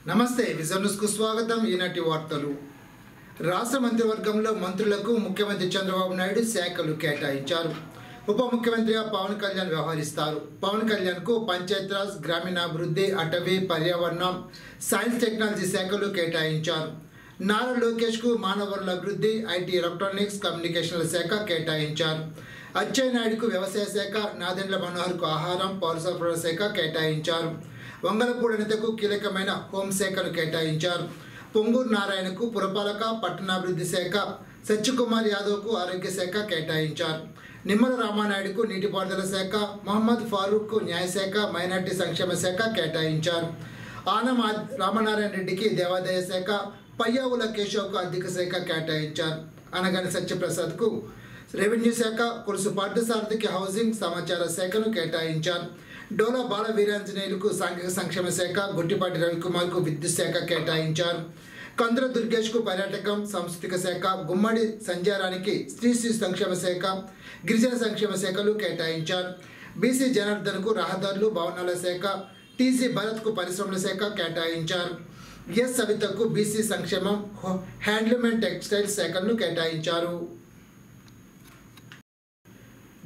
నమస్తే vision news కు స్వాగతం. ఈనాటి వార్తలు. రాష్ట్ర మంత్రివర్గంలో మంత్రులకు ముఖ్యమంత్రి చంద్రబాబు నాయుడు శాఖలు కేటాయించారు. ఉప ముఖ్యమంత్రిగా పవన్ కళ్యాణ్ వ్యవహరిస్తారు. పవన్ కళ్యాణ్ కు పంచాయతీరాజ్, గ్రామీణాభివృద్ధి, అటవీ, పర్యావరణం, సైన్స్ టెక్నాలజీ శాఖలు కేటాయించారు. నారా లోకేష్ కు మానవ వనరుల అభివృద్ధి, ఐటీ, ఎలక్ట్రానిక్స్, కమ్యూనికేషన్ల శాఖ కేటాయించారు. అచ్చెన్నాయుడుకు వ్యవసాయ శాఖ, నాదెండ్ల మనోహర్కు ఆహారం, పౌర సరఫరాల శాఖ కేటాయించారు. వంగలపూడి అనితకు కీలకమైన హోంశాఖను కేటాయించారు. పొంగూరు నారాయణకు పురపాలక, పట్టణాభివృద్ధి శాఖ, సత్యకుమార్ యాదవ్కు ఆరోగ్య శాఖ కేటాయించారు. నిమ్మల రామానాయుడుకు నీటిపారుదల శాఖ, మహమ్మద్ ఫారూక్కు న్యాయశాఖ, మైనార్టీ సంక్షేమ శాఖ కేటాయించారు. ఆనం రామనారాయణ రెడ్డికి దేవాదాయ శాఖ, పయ్యావుల కేశవ్కు ఆర్థిక శాఖ కేటాయించారు. అనగాని సత్యప్రసాద్కు రెవెన్యూ శాఖ, కొలుసు పార్థసారథికి హౌసింగ్, సమాచార శాఖను కేటాయించారు. డోలా బాల వీరాంజనేయులకు సాంఘిక సంక్షేమ శాఖ, గొట్టిపాటి రవికుమార్కు విద్యుత్ శాఖ కేటాయించారు. కందుల దుర్గేష్కు పర్యాటకం, సాంస్కృతిక శాఖ, గుమ్మడి సంధ్యారానికి స్త్రీ సంక్షేమ శాఖ, గిరిజన సంక్షేమ శాఖలు కేటాయించారు. బీసీ జనార్దన్కు రహదారులు, భవనాల శాఖ, టీసీ భరత్కు పరిశ్రమల శాఖ కేటాయించారు. ఎస్ సవితకు బీసీ సంక్షేమం, హ్యాండ్లూమ్ అండ్ టెక్స్టైల్స్ శాఖలను కేటాయించారు.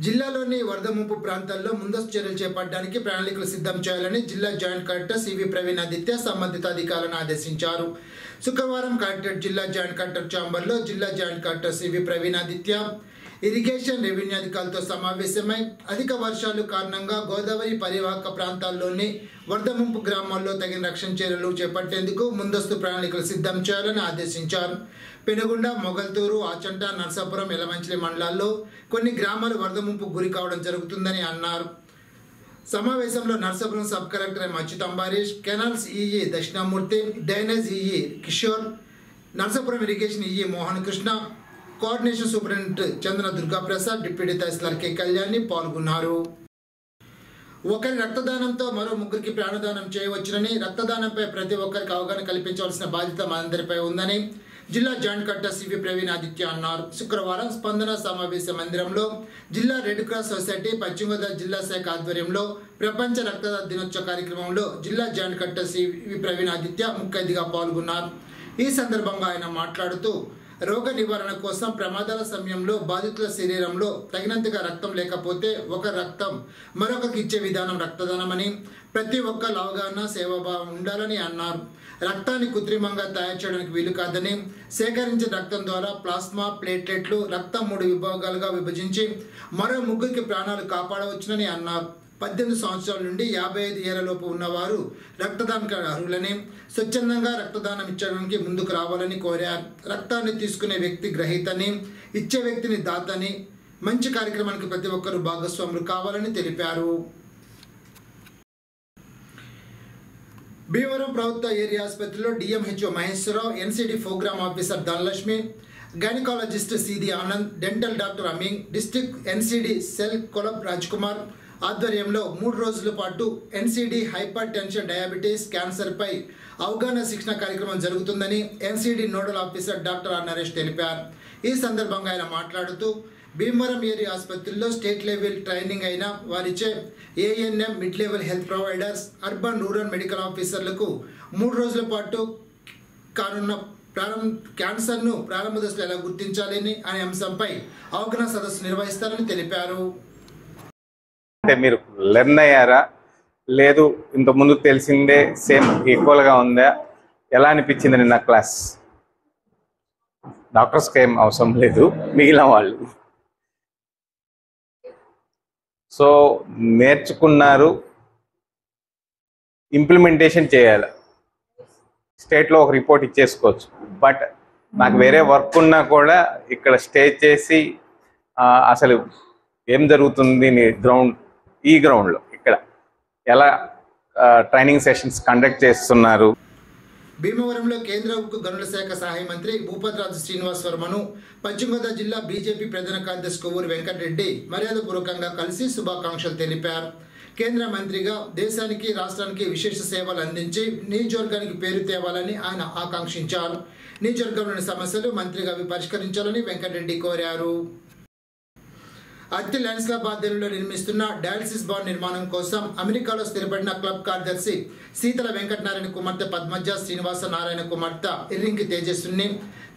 జిల్లాలోని వరద ముంపు ప్రాంతాల్లో ముందస్తు చర్యలు చేపట్టడానికి ప్రణాళికలు సిద్ధం చేయాలని జిల్లా joint collector CV Praveen Aditya సంబంధిత అధికారులను ఆదేశించారు. శుక్రవారం కలెక్టరేట్ జిల్లా జాయింట్ కలెక్టర్ ఛాంబర్లో జిల్లా joint collector CV Praveen Aditya irrigation, revenue అధికారులతో సమావేశమై అధిక వర్షాలు కారణంగా గోదావరి పరివాహక ప్రాంతాల్లోని వరద ముంపు గ్రామాల్లో తగిన రక్షణ చర్యలు చేపట్టేందుకు ముందస్తు ప్రణాళికలు సిద్ధం చేయాలని ఆదేశించారు. పెనుగొండ, మొగల్తూరు, ఆచంట, నర్సాపురం, ఎలమంచిలి మండలాల్లో కొన్ని గ్రామాలు వరద ముంపు గురి కావడం జరుగుతుందని అన్నారు. సమావేశంలో Narsapuram sub collector M Achyut Ambarish, canals EE Dakshinamurthy, drainage EE Kishore, Narsapuram irrigation EE Mohan Krishna, coordination superintendent Chandra Durgaprasad, deputy tahsildar K Kalyani పాల్గొన్నారు. ఒకరి రక్తదానంతో మరో ముగ్గురికి ప్రాణదానం చేయవచ్చునని, రక్తదానంపై ప్రతి ఒక్కరికి అవగాహన కల్పించవలసిన బాధ్యత మనందరిపై ఉందని జిల్లా joint collector CV Praveen Aditya అన్నారు. శుక్రవారం స్పందన సమావేశ మందిరంలో జిల్లా రెడ్ క్రాస్ సొసైటీ పశ్చిమ గోదావరి జిల్లా శాఖ ఆధ్వర్యంలో ప్రపంచ రక్తదాన దినోత్సవ కార్యక్రమంలో జిల్లా joint collector CV Praveen Aditya ముఖ్య అతిథిగా పాల్గొన్నారు. ఈ సందర్భంగా ఆయన మాట్లాడుతూ రోగ నివారణ కోసం ప్రమాదాల సమయంలో బాధితుల శరీరంలో తగినంతగా రక్తం లేకపోతే ఒక రక్తం మరొకరికి ఇచ్చే విధానం రక్తదానమని, ప్రతి ఒక్కరు అవగాహన, సేవాభావం ఉండాలని అన్నారు. రక్తాన్ని కృత్రిమంగా తయారు చేయడానికి వీలు కాదని, సేకరించిన రక్తం ద్వారా ప్లాస్మా, ప్లేట్లెట్లు, రక్తం 3 విభాగాలుగా విభజించి మరో ముగ్గురికి ప్రాణాలు కాపాడవచ్చునని అన్నారు. 18 సంవత్సరాల నుండి 55 ఏళ్లలోపు ఉన్నవారు రక్తదానానికి అర్హులని, స్వచ్ఛందంగా రక్తదానం ఇచ్చడానికి ముందుకు రావాలని కోరారు. రక్తాన్ని తీసుకునే వ్యక్తి గ్రహీతని, ఇచ్చే వ్యక్తిని దాతని, మంచి కార్యక్రమానికి ప్రతి ఒక్కరూ భాగస్వాములు కావాలని తెలిపారు. భీమవరం ప్రభుత్వ ఏరియా ఆసుపత్రిలో DMHO Maheswararao, NCD program officer Dhanalakshmi, gynaecologist సిది ఆనంద్, డెంటల్ డాక్టర్ అమీంగ్, డిస్ట్రిక్ట్ ఎన్సిడి సెల్ కొలబ్ రాజ్కుమార్ ఆధ్వర్యంలో 3 రోజుల పాటు ఎన్సిడి హైపర్ టెన్షన్, డయాబెటీస్, క్యాన్సర్పై అవగాహన శిక్షణ కార్యక్రమం జరుగుతుందని NCD nodal officer doctor R Naresh తెలిపారు. ఈ సందర్భంగా ఆయన మాట్లాడుతూ భీమవరం ఏరియా ఆసుపత్రిలో స్టేట్ లెవెల్ ట్రైనింగ్ అయిన వారిచే ANM, mid level health providers, urban rural medical ఆఫీసర్లకు 3 రోజుల పాటు కానున్న క్యాన్సర్ను ప్రారంభ దశలో ఎలా గుర్తించాలని అనే అంశంపై అవగాహన సదస్సు నిర్వహిస్తారని తెలిపారు. అంటే మీరు లెర్న్ అయ్యారా, లేదు ఇంతకుముందు తెలిసిందే సేమ్ ఈక్వల్గా ఉందా, ఎలా అనిపించింది నిన్న క్లాస్? డాక్టర్స్కి ఏం అవసరం లేదు, మిగిలిన వాళ్ళు సో నేర్చుకున్నారు, ఇంప్లిమెంటేషన్ చేయాలి. స్టేట్లో ఒక రిపోర్ట్ ఇచ్చేసుకోవచ్చు, బట్ నాకు వేరే వర్క్ ఉన్నా కూడా ఇక్కడ స్టే చేసి అసలు ఏం జరుగుతుంది ఈ గ్రౌండ్లో ఇక్కడ ఎలా ట్రైనింగ్ సెషన్స్ కండక్ట్ చేస్తున్నారు. భీమవరంలో కేంద్ర ఉక్కు గనుల శాఖ సహాయ మంత్రి భూపతిరాజు శ్రీనివాస్ వర్మను పశ్చిమ గోదావరి జిల్లా బీజేపీ ప్రధాన కార్యదర్శి కొవ్వూరు వెంకటరెడ్డి మర్యాదపూర్వకంగా కలిసి శుభాకాంక్షలు తెలిపారు. కేంద్ర మంత్రిగా దేశానికి, రాష్ట్రానికి విశేష సేవలు అందించి నియోజకవర్గానికి పేరు తేవాలని ఆయన ఆకాంక్షించారు. నియోజకవర్గంలోని సమస్యలు మంత్రిగా పరిష్కరించాలని వెంకటరెడ్డి కోరారు. అత్తి లయన్స్ క్లబ్ ఆధ్వర్యంలో నిర్మిస్తున్న డయాలసిస్ భవన్ నిర్మాణం కోసం అమెరికాలో స్థిరపడిన క్లబ్ కార్యదర్శి సీతల వెంకటనారాయణ కుమార్తె పద్మజ శ్రీనివాస నారాయణ కుమార్తె ఇర్రింకి తేజస్సుని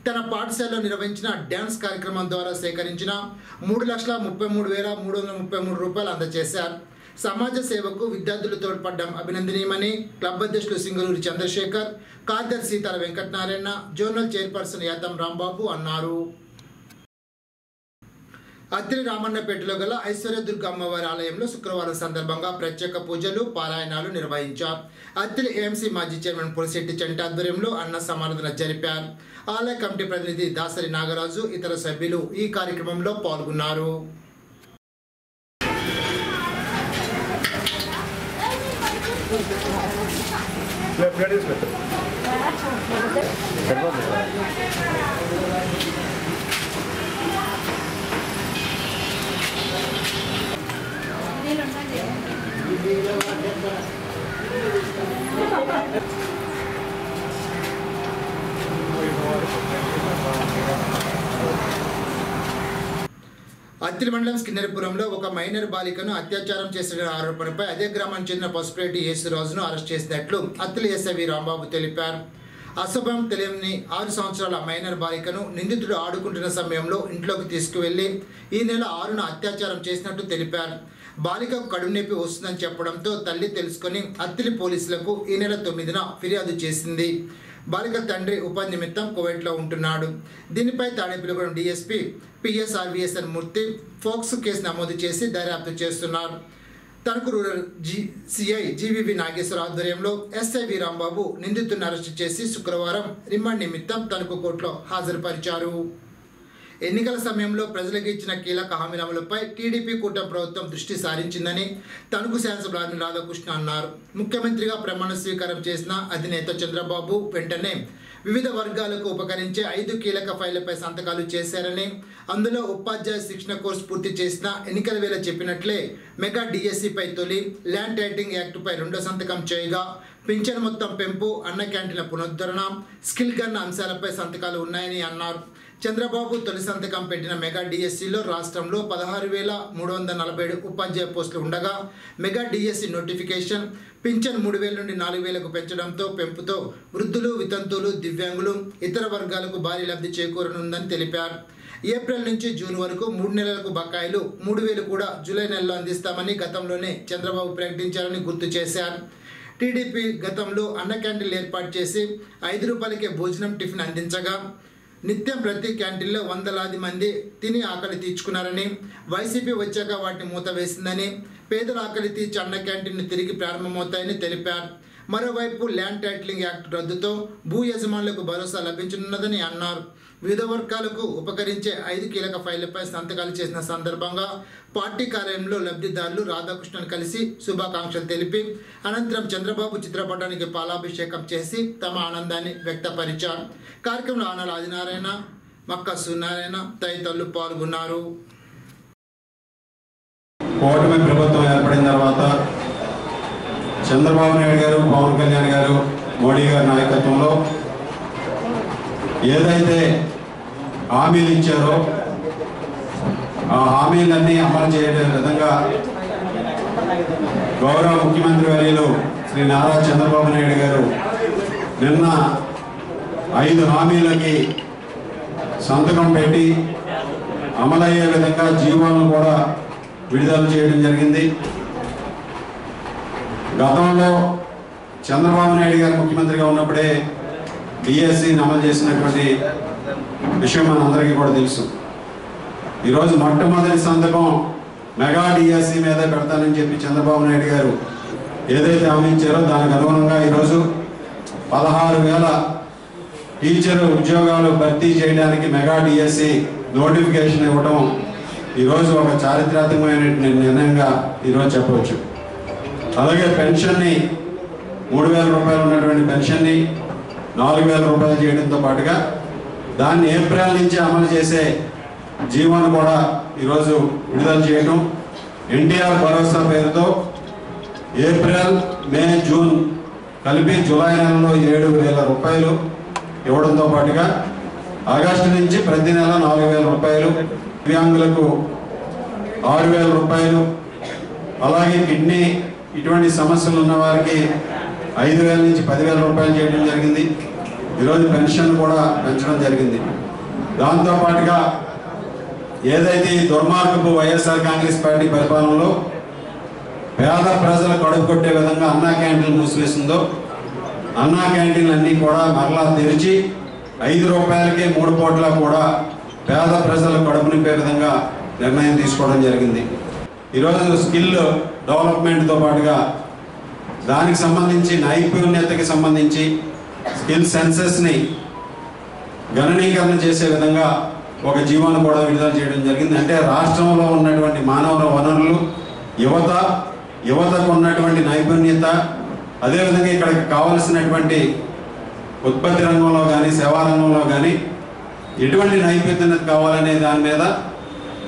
తన పాఠశాలలో నిర్వహించిన డ్యాన్స్ కార్యక్రమం ద్వారా సేకరించిన 3,33,333 రూపాయలు అందజేశారు. సమాజ సేవకు విద్యార్థులు తోడ్పడడం అభినందనీయమని క్లబ్ అధ్యక్షులు సింగళూరు చంద్రశేఖర్, కార్యదర్శి సీతల వెంకటనారాయణ, జోనల్ చైర్పర్సన్ యాతం రాంబాబు అన్నారు. అత్తిలి రామన్నపేటలో గల ఐశ్వర్యదుర్గ అమ్మవారి ఆలయంలో శుక్రవారం సందర్భంగా ప్రత్యేక పూజలు, పారాయణాలు నిర్వహించారు. అత్తిలి ఏఎంసీ మాజీ చైర్మన్ పులిశెట్టి చంటి ఆధ్వర్యంలో అన్న సమారాధన జరిపారు. ఆలయ కమిటీ ప్రతినిధి దాసరి నాగరాజు, ఇతర సభ్యులు ఈ కార్యక్రమంలో పాల్గొన్నారు. అత్తిలి మండలం స్కిన్నెరపురంలో ఒక మైనర్ బాలికను అత్యాచారం చేసిన ఆరోపణపై అదే గ్రామానికి చెందిన పసుపురెడ్డి యేసురాజును అరెస్ట్ చేసినట్లు అత్తిలి ఎస్ఐ రాంబాబు తెలిపారు. అశుభం తెలియని 6 సంవత్సరాల మైనర్ బాలికను నిందితుడు ఆడుకుంటున్న సమయంలో ఇంట్లోకి తీసుకువెళ్లి ఈ నెల 6న అత్యాచారం చేసినట్టు తెలిపారు. బాలికకు కడుపు నొప్పి వస్తుందని చెప్పడంతో తల్లి తెలుసుకుని అత్తిలి పోలీసులకు ఈ నెల 9న ఫిర్యాదు చేసింది. బాలిక తండ్రి ఉపాధి నిమిత్తం కువైట్లో ఉంటున్నాడు. దీనిపై తాడేపల్లిగూడెం డీఎస్పీ పిఎస్ఆర్వీఎస్ఎన్ మూర్తి ఫోక్స్ కేసు నమోదు చేసి దర్యాప్తు చేస్తున్నారు. తణుకు రూరల్ సిఐ జీవీవి నాగేశ్వర ఆధ్వర్యంలో ఎస్ఐ రాంబాబు నిందితుడిని అరెస్టు చేసి శుక్రవారం రిమాండ్ నిమిత్తం తణుకు కోర్టులో హాజరుపరిచారు. ఎన్నికల సమయంలో ప్రజలకు ఇచ్చిన కీలక హామీల అమలుపై టీడీపీ కూటమి ప్రభుత్వం దృష్టి సారించిందని తణుకు శాసనసభ్యులు రాధాకృష్ణ అన్నారు. ముఖ్యమంత్రిగా ప్రమాణ స్వీకారం చేసిన అధినేత చంద్రబాబు వెంటనే వివిధ వర్గాలకు ఉపకరించే 5 కీలక ఫైళ్లపై సంతకాలు చేశారని, అందులో ఉపాధ్యాయ శిక్షణ కోర్సు పూర్తి చేసిన ఎన్నికల వేళ చెప్పినట్లే మెగా డిఎస్సిపై తొలి, ల్యాండ్ టైటింగ్ యాక్టుపై 2వ సంతకం చేయగా పింఛన్ మొత్తం పెంపు, అన్న క్యాంటీన్ల పునరుద్ధరణ, స్కిల్ గన్ అంశాలపై సంతకాలు ఉన్నాయని అన్నారు. చంద్రబాబు తొలి సంతకం పెట్టిన మెగా డిఎస్సిలో రాష్ట్రంలో 16,347 ఉపాధ్యాయ పోస్టులు ఉండగా మెగా డిఎస్సి నోటిఫికేషన్ పింఛన్ 3,000 నుండి 4,000కు పెంచడంతో పెంపుతో వృద్ధులు, వితంతువులు, దివ్యాంగులు, ఇతర వర్గాలకు భారీ లబ్ధి చేకూరనుందని తెలిపారు. ఏప్రిల్ నుంచి జూన్ వరకు 3 నెలలకు బకాయిలు 3,000 కూడా జూలై నెలలో అందిస్తామని గతంలోనే చంద్రబాబు ప్రకటించారని గుర్తు చేశారు. టీడీపీ గతంలో అన్న క్యాంటీన్లు ఏర్పాటు చేసి 5 రూపాయలకే భోజనం, టిఫిన్ అందించగా నిత్యం ప్రతి క్యాంటీన్లో వందలాది మంది తిని ఆకలి తీర్చుకున్నారని, వైసీపీ వచ్చాక వాటిని మూతవేసిందని, పేదల ఆకలి తీర్చి అన్న క్యాంటీన్లు తిరిగి ప్రారంభమవుతాయని తెలిపారు. మరోవైపు ల్యాండ్ టైటిలింగ్ యాక్ట్ రద్దుతో భూ యజమానులకు భరోసా లభించనున్నదని అన్నారు. వివిధ వర్గాలకు ఉపకరించే 5 కీలక ఫైళ్లపై సంతకాలు చేసిన సందర్భంగా పార్టీ కార్యాలయంలో లబ్ధిదారులు రాధాకృష్ణను కలిసి శుభాకాంక్షలు తెలిపి అనంతరం చంద్రబాబు చిత్రపటానికి పాలాభిషేకం చేసి తమ ఆనందాన్ని వ్యక్తపరిచారు. కార్యక్రమంలో ఆనాల ఆదినారాయణ, మక్క సూనారాయణ తదితరులు పాల్గొన్నారు. కూటమి ప్రభుత్వం ఏర్పడిన తర్వాత చంద్రబాబు నాయుడు గారు, పవన్ కళ్యాణ్ గారు, మోడీ గారి నాయకత్వంలో ఏదైతే హామీలు ఇచ్చారో ఆ హామీలన్నీ అమలు చేయడం విధంగా గౌరవ ముఖ్యమంత్రి వర్యులు శ్రీ నారా చంద్రబాబు నాయుడు గారు నిన్న 5 హామీలకి సంతకం పెట్టి అమలయ్యే విధంగా జీవోలను కూడా విడుదల చేయడం జరిగింది. గతంలో చంద్రబాబు నాయుడు గారు ముఖ్యమంత్రిగా ఉన్నప్పుడే డిఎస్సిని అమలు చేసినటువంటి విషయం మనందరికీ కూడా తెలుసు. ఈరోజు మొట్టమొదటి సంతకం మెగా డిఎస్సి మీద పెడతానని చెప్పి చంద్రబాబు నాయుడు గారు ఏదైతే హామీంచారో దానికి అనుగుణంగా ఈరోజు 16,000 టీచర్ ఉద్యోగాలు భర్తీ చేయడానికి మెగా డిఎస్సి నోటిఫికేషన్ ఇవ్వడం ఈరోజు ఒక చారిత్రాత్మకమైన నిర్ణయంగా ఈరోజు చెప్పవచ్చు. అలాగే పెన్షన్ని 3,000 రూపాయలు ఉన్నటువంటి పెన్షన్ని 4,000 రూపాయలు చేయడంతో పాటుగా దాన్ని ఏప్రిల్ నుంచి అమలు చేసే జీవోను కూడా ఈరోజు విడుదల చేయడం, ఎన్టీఆర్ భరోసా పేరుతో ఏప్రిల్, మే, జూన్ కలిపి జూలై నెలలో 7,000 రూపాయలు ఇవ్వడంతో పాటుగా ఆగస్టు నుంచి ప్రతి నెల 4,000 రూపాయలు, దివ్యాంగులకు 6,000 రూపాయలు, అలాగే కిడ్నీ ఇటువంటి సమస్యలు ఉన్న వారికి 5,000 నుంచి 10,000 రూపాయలు చేయడం జరిగింది. ఈరోజు పెన్షన్ కూడా పెంచడం జరిగింది. దాంతోపాటుగా ఏదైతే ఈ దుర్మార్గపు వైఎస్ఆర్ కాంగ్రెస్ పార్టీ పరిపాలనలో పేద ప్రజలు కడుపు కొట్టే విధంగా అన్నా క్యాంటీన్లు మూసివేసిందో, అన్నా క్యాంటీన్లు అన్నీ కూడా మరలా తెరిచి 5 రూపాయలకే 3 పూట్ల కూడా పేద ప్రజలు కడుపు నింపే విధంగా నిర్ణయం తీసుకోవడం జరిగింది. ఈరోజు స్కిల్ డెవలప్మెంట్తో పాటుగా దానికి సంబంధించి నైపుణ్యతకి సంబంధించి స్కిల్ సెన్సెస్ని గణనీకరణ చేసే విధంగా ఒక జీవోను కూడా విడుదల చేయడం జరిగింది. అంటే రాష్ట్రంలో ఉన్నటువంటి మానవ వనరులు, యువతకు ఉన్నటువంటి నైపుణ్యత, అదేవిధంగా ఇక్కడికి కావలసినటువంటి ఉత్పత్తి రంగంలో కానీ సేవా రంగంలో కానీ ఎటువంటి నైపుణ్యత కావాలనే దాని మీద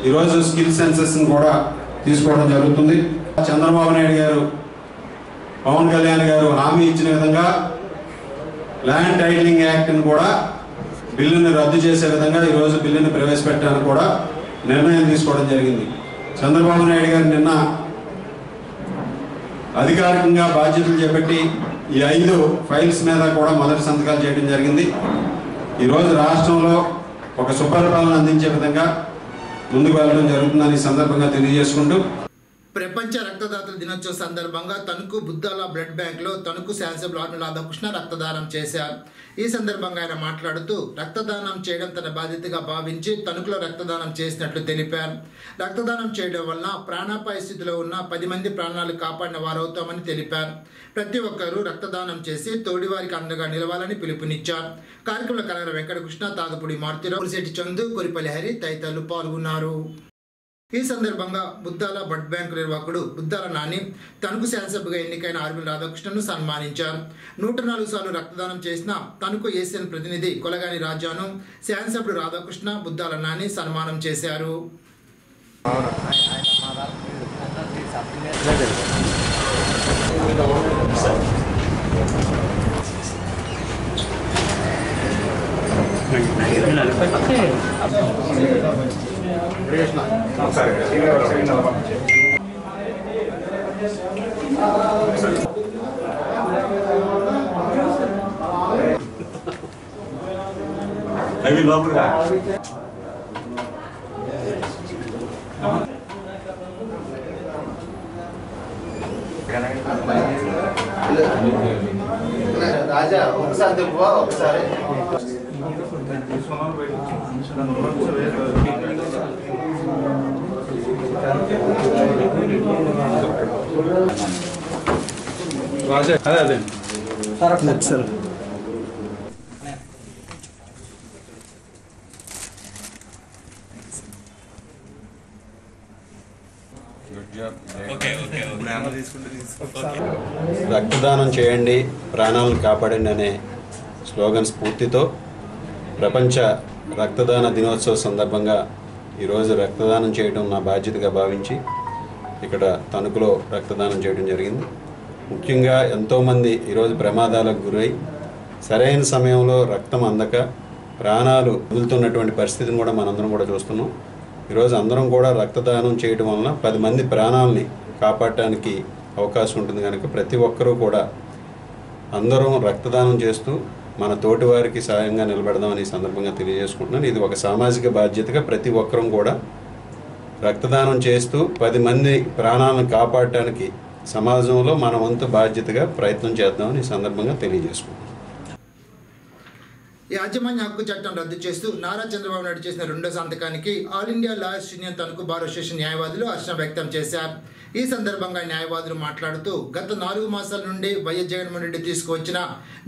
ఈరోజు స్కిల్ సెన్సెస్ని కూడా తీసుకోవడం జరుగుతుంది. చంద్రబాబు నాయుడు గారు, పవన్ కళ్యాణ్ గారు హామీ ఇచ్చిన విధంగా ల్యాండ్ టైటిలింగ్ యాక్ట్ని కూడా బిల్లుని రద్దు చేసే విధంగా ఈరోజు బిల్లుని ప్రవేశపెట్టడానికి కూడా నిర్ణయం తీసుకోవడం జరిగింది. చంద్రబాబు నాయుడు గారు నిన్న అధికారికంగా బాధ్యతలు చేపట్టి ఈ 5 ఫైల్స్ మీద కూడా మొదటి సంతకాలు చేయడం జరిగింది. ఈరోజు రాష్ట్రంలో ఒక సుపరిపాలన అందించే విధంగా ముందుకు వెళ్ళడం జరుగుతుందని ఈ సందర్భంగా తెలియజేసుకుంటూ, ప్రపంచ రక్తదాతల దినోత్సవ సందర్భంగా తణుకు బుద్ధాల బ్లడ్ బ్యాంక్లో తణుకు శాసనసభ్యులు ఆర్మీ రాధాకృష్ణ రక్తదానం చేశారు. ఈ సందర్భంగా ఆయన మాట్లాడుతూ రక్తదానం చేయడం తన బాధ్యతగా భావించి తణుకులో రక్తదానం చేసినట్లు తెలిపారు. రక్తదానం చేయడం వలన ప్రాణాపాయ స్థితిలో ఉన్న 10 మంది ప్రాణాలు కాపాడిన వారవుతామని తెలిపారు. ప్రతి ఒక్కరూ రక్తదానం చేసి తోడివారికి అండగా నిలవాలని పిలుపునిచ్చారు. కార్యక్రమంలో కనగర వెంకటకృష్ణ, తాదపూడి మారుతిరావు, పులిశెట్టి చందు, కొరిపల్లి హరి తదితరులు పాల్గొన్నారు. ఈ సందర్భంగా బుద్ధాల బ్లడ్ బ్యాంకు నిర్వాహకుడు బుద్ధాల నాని తణుకు శాసనసభ్యుగా ఎన్నికైన ఆర్మీ రాధాకృష్ణను సన్మానించారు. 104 సార్లు రక్తదానం చేసిన తణుకు ఏసీఎన్ ప్రతినిధి కొలగాని రాజాను శాసనసభ్యుడు రాధాకృష్ణ, బుద్ధాల నాని సన్మానం చేశారు. అవి లోపల రాజా ఒకసారి తిప్పువా, ఒకసారి రాజా అదే అదే సార్ రక్తదానం చేయండి, ప్రాణాలను కాపాడండి అనే స్లోగన్ స్ఫూర్తితో ప్రపంచ రక్తదాన దినోత్సవ సందర్భంగా ఈరోజు రక్తదానం చేయడం నా బాధ్యతగా భావించి ఇక్కడ తణుకులో రక్తదానం చేయడం జరిగింది. ముఖ్యంగా ఎంతోమంది ఈరోజు ప్రమాదాలకు గురై సరైన సమయంలో రక్తం అందక ప్రాణాలు వదులుతున్నటువంటి పరిస్థితిని కూడా మనందరం కూడా చూస్తున్నాం. ఈరోజు అందరం కూడా రక్తదానం చేయడం వలన 10 మంది ప్రాణాలని కాపాడటానికి అవకాశం ఉంటుంది కనుక ప్రతి ఒక్కరూ కూడా అందరం రక్తదానం చేస్తూ మన తోటి వారికి సాయంగా నిలబెడదామని ఈ సందర్భంగా తెలియజేసుకుంటున్నాను. ఇది ఒక సామాజిక బాధ్యతగా ప్రతి ఒక్కరం కూడా రక్తదానం చేస్తూ 10 మంది ప్రాణాలను కాపాడటానికి సమాజంలో మన వంతు బాధ్యతగా ప్రయత్నం చేద్దామని ఈ సందర్భంగా తెలియజేసుకుంటున్నాను. యాజమాన్య హక్కు చట్టం రద్దు చేస్తూ నారా చంద్రబాబు నాయుడు చేసిన 2వ సంతకానికి all India lawyers union Tanuku bar association న్యాయవాదులు హర్షం వ్యక్తం చేశారు. ఈ సందర్భంగా న్యాయవాదులు మాట్లాడుతూ గత 4 మాసాల నుండి వైఎస్ జగన్మోహన్ రెడ్డి తీసుకువచ్చిన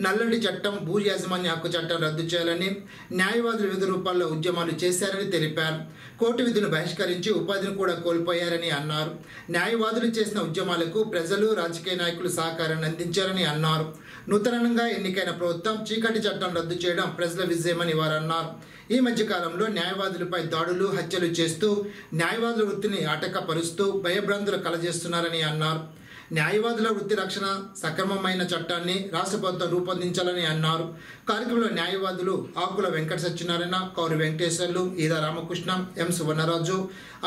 నల్లటి చట్టం, భూ యాజమాన్య హక్కు చట్టం రద్దు చేయాలని న్యాయవాదులు వివిధ రూపాల్లో ఉద్యమాలు చేశారని తెలిపారు. కోర్టు విధులను బహిష్కరించి ఉపాధిని కూడా కోల్పోయారని అన్నారు. న్యాయవాదులు చేసిన ఉద్యమాలకు ప్రజలు, రాజకీయ నాయకులు సహకారాన్ని అందించారని అన్నారు. నూతనంగా ఎన్నికైన ప్రభుత్వం చీకటి చట్టం రద్దు చేయడం ప్రజల విజయమని వారు అన్నారు. ఈ మధ్యకాలంలో న్యాయవాదులపై దాడులు, హత్యలు చేస్తూ న్యాయవాదుల వృత్తిని ఆటంకపరుస్తూ భయభ్రాంతులు కలజేస్తున్నారని అన్నారు. న్యాయవాదుల వృత్తి రక్షణ సక్రమమైన చట్టాన్ని రాష్ట్ర ప్రభుత్వం రూపొందించాలని అన్నారు. కార్యక్రమంలో న్యాయవాదులు Akula Venkata Satyanarayana, Kauru Venkateswarlu, Eeda Ramakrishna, M Suvarnaraju,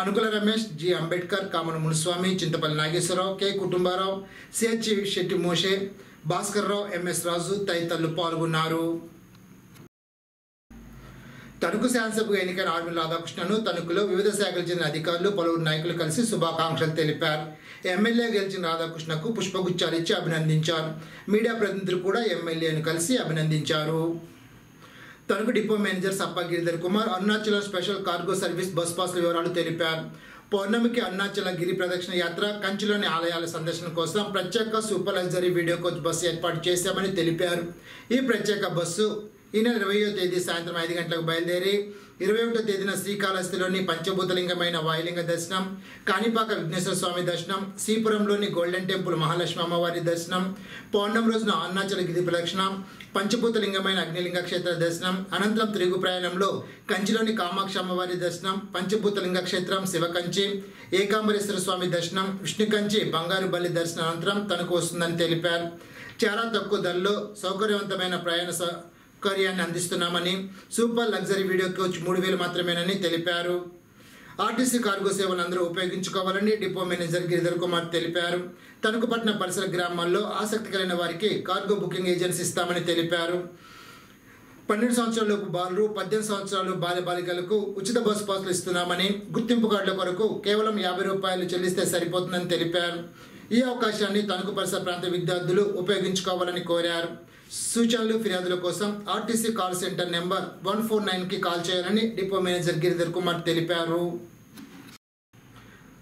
Anukula Ramesh, G Ambedkar, Kamana Muniswamy, Chintapalli Nageswararao, K Kutumbarao, CH Shetty Moshe, Bhaskarrao, MS Raju తదితరులు పాల్గొన్నారు. తణుకు శాసనసభకు ఎన్నికైన ఆర్మీ రాధాకృష్ణను తణుకులో వివిధ శాఖలకు చెందిన అధికారులు, పలువురు నాయకులు కలిసి శుభాకాంక్షలు తెలిపారు. ఎమ్మెల్యే గెలిచిన రాధాకృష్ణకు పుష్పగుచ్చాలు ఇచ్చి అభినందించారు. మీడియా ప్రతినిధులు కూడా ఎమ్మెల్యేను కలిసి అభినందించారు. Tanuku depot manager Sappa Giridhar Kumar Arunachal special cargo service bus పాస్ల వివరాలు తెలిపారు. పౌర్ణమికి అరుణాచల గిరి ప్రదక్షిణ యాత్ర, కంచిలోని ఆలయాల సందర్శన కోసం ప్రత్యేక super luxury video coach bus ఏర్పాటు చేశామని తెలిపారు. ఈ ప్రత్యేక బస్సు ఈ నెల 20వ తేదీ సాయంత్రం 5 గంటలకు బయలుదేరి 21వ తేదీన శ్రీకాళహస్తిలోని పంచభూతలింగమైన వాయులింగ దర్శనం, కాణిపాక విఘ్నేశ్వర స్వామి దర్శనం, శ్రీపురంలోని గోల్డెన్ టెంపుల్ మహాలక్ష్మి అమ్మవారి దర్శనం, పౌర్ణమి రోజున అరుణాచల గిరి ప్రదక్షిణ, పంచభూతలింగమైన అగ్నిలింగ క్షేత్ర దర్శనం, అనంతరం తిరుగు ప్రయాణంలో కంచిలోని కామాక్షి అమ్మవారి దర్శనం, పంచభూతలింగ క్షేత్రం శివకంచి, ఏకాంబరేశ్వర స్వామి దర్శనం, విష్ణుకంచి బంగారు బల్లి దర్శనం అనంతరం తనకు వస్తుందని తెలిపారు. చాలా తక్కువ ధరలో సౌకర్యవంతమైన ప్రయాణ సౌకర్యాన్ని అందిస్తున్నామని, సూపర్ లగ్జరీ వీడియో కోచ్ 3,000 మాత్రమేనని తెలిపారు. ఆర్టీసీ కార్గో సేవలు అందరూ ఉపయోగించుకోవాలని డిపో మేనేజర్ గిరిధర్ కుమార్ తెలిపారు. తణుకుపట్నం పరిసర గ్రామాల్లో ఆసక్తి కలిగిన వారికి కార్గో బుకింగ్ ఏజెన్సీ ఇస్తామని తెలిపారు. 12 సంవత్సరాలలోపు బాలురు, 18 సంవత్సరాలు బాల్య బాలికలకు ఉచిత బస్సు పాసులు ఇస్తున్నామని, గుర్తింపు కార్డుల కొరకు కేవలం 50 రూపాయలు చెల్లిస్తే సరిపోతుందని తెలిపారు. ఈ అవకాశాన్ని తణుకు పరిసర ప్రాంత విద్యార్థులు ఉపయోగించుకోవాలని కోరారు. సూచనలు, ఫిర్యాదుల కోసం ఆర్టీసీ కాల్ సెంటర్ నెంబర్ 149కి కాల్ చేయాలని డిపో మేనేజర్ గిరిధర్ కుమార్ తెలిపారు.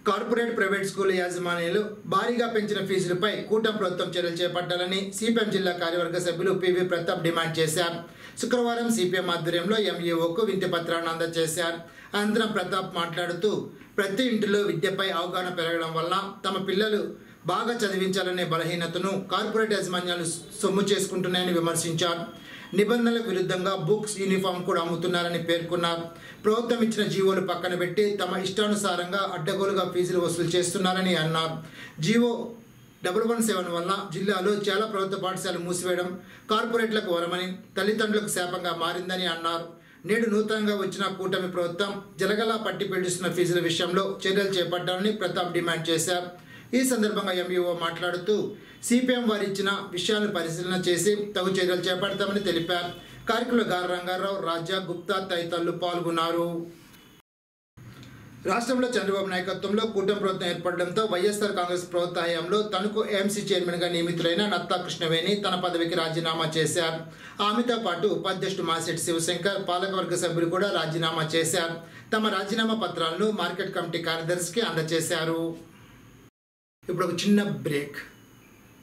కార్పొరేట్ ప్రైవేట్ స్కూల్ యాజమాన్యాలు భారీగా పెంచిన ఫీజులపై కూటమి ప్రభుత్వం చర్యలు చేపట్టాలని సిపిఎం జిల్లా కార్యవర్గ సభ్యులు పివి ప్రతాప్ డిమాండ్ చేశారు. శుక్రవారం సిపిఎం ఆధ్వర్యంలో ఎంఈఓకు వినతి పత్రాన్ని అందజేశారు. అనంతరం ప్రతాప్ మాట్లాడుతూ, ప్రతి ఇంటిలో విద్యపై అవగాహన పెరగడం వల్ల తమ పిల్లలు బాగా చదివించాలనే బలహీనతను కార్పొరేట్ యాజమాన్యాలు సొమ్ము చేసుకుంటున్నాయని విమర్శించారు. నిబంధనలకు విరుద్ధంగా బుక్స్, యూనిఫామ్ కూడా అమ్ముతున్నారని పేర్కొన్నారు. ప్రభుత్వం ఇచ్చిన జీవోలు పక్కన పెట్టి తమ ఇష్టానుసారంగా అడ్డగోలుగా ఫీజులు వసూలు చేస్తున్నారని అన్నారు. జీవో 117 వల్ల జిల్లాలో చాలా ప్రభుత్వ పాఠశాలలు మూసివేయడం కార్పొరేట్లకు వరమని, తల్లిదండ్రులకు శాపంగా మారిందని అన్నారు. నేడు నూతనంగా వచ్చిన కూటమి ప్రభుత్వం జలగలా పట్టి పీడిస్తున్న ఫీజుల విషయంలో చర్యలు చేపట్టాలని ప్రతాప్ డిమాండ్ చేశారు. ఈ సందర్భంగా ఎంఈఓ మాట్లాడుతూ, సిపిఎం వారు ఇచ్చిన విషయాలను పరిశీలన చేసి తగు చర్యలు చేపడతామని తెలిపారు. కార్యక్రమంలో గార రంగారావు, రాజా, గుప్తా తదితరులు పాల్గొన్నారు. రాష్ట్రంలో చంద్రబాబు నాయకత్వంలో కూటమి ప్రభుత్వం ఏర్పడడంతో వైఎస్ఆర్ కాంగ్రెస్ ప్రభుత్వ హయాంలో తణుకు ఏఎంసీ చైర్మన్గా నియమితులైన నత్తా కృష్ణవేణి తన పదవికి రాజీనామా చేశారు. ఆమెతో పాటు ఉపాధ్యక్షుడు మాసిరెడ్డి శివశంకర్, పాలకవర్గ సభ్యులు కూడా రాజీనామా చేశారు. తమ రాజీనామా పత్రాలను మార్కెట్ కమిటీ కార్యదర్శికి అందజేశారు. ఇప్పుడు ఒక చిన్న బ్రేక్.